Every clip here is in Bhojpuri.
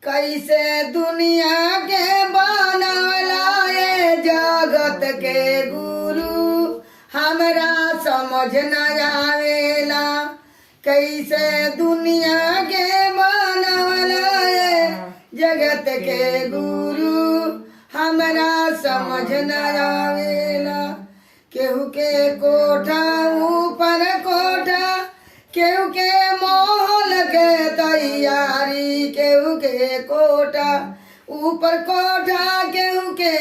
कैसे दुनिया के बनवला ये जगत के गुरु हमरा समझ न आवेला। कैसे दुनिया के बनवला ये जगत के गुरु हमरा समझ न आवेला। केहू के कोठा ऊपर कोठा, केहू के महल के तैयारी, केहू के कोठा ऊपर कोठा, केहू के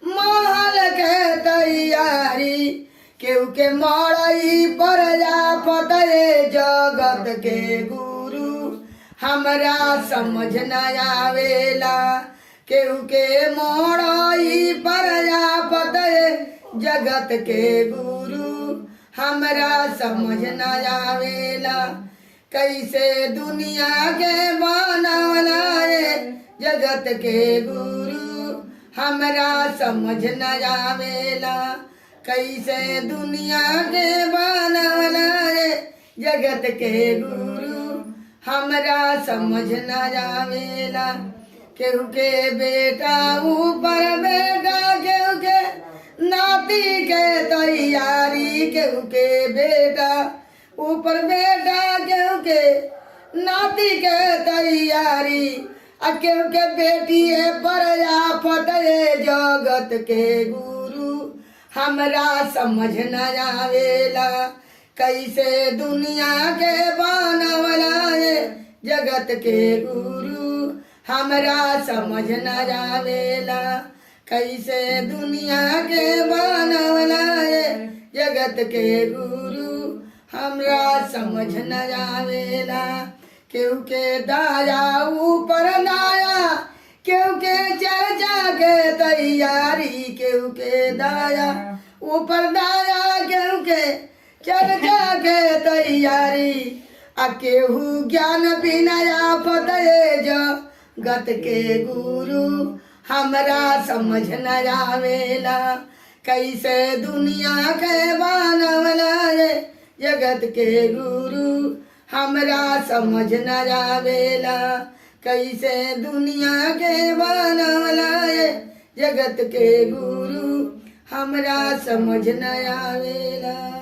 महल के तैयारी, केहू के मड़ई पर जापत जगत के गुरु हमरा समझ न आवेला। केहू के मड़ई पर जापत जगत के गुरु हमरा समझ न आवेला। कैसे दुनिया के बनवला ये जगत के गुरु हमरा समझ न आवेला। कैसे दुनिया के बनवला ये जगत के गुरु हमरा समझ न आवेला। केहू के बेटा ऊपर बेटा, केहू के नाती के तैयारी, केहू के बेटा ऊपर बेटा, केहू के नाती के तैयारी, केहू के बेटी पर आफत जगत के गुरु हमरा समझ न आवेला। कैसे दुनिया के बनवला ये जगत के गुरु हमरा समझ न आवेला। कैसे दुनिया के बनवला ये जगत के गुरु हमरा समझ न आवेला। केहू के दाया ऊपर दाया, केहू के चर्चा के तैयारी, केहू के दाया ऊपर दाया, केहू के चर्चा के तैयारी, केहू ज्ञान बिना आफत जगत के गुरु हमरा समझ न आवेला। कैसे दुनिया के बनवला ये जगत के गुरु हमरा समझ न आवेला। कैसे दुनिया के बनवला ये जगत के गुरु हमरा समझ न आवेला।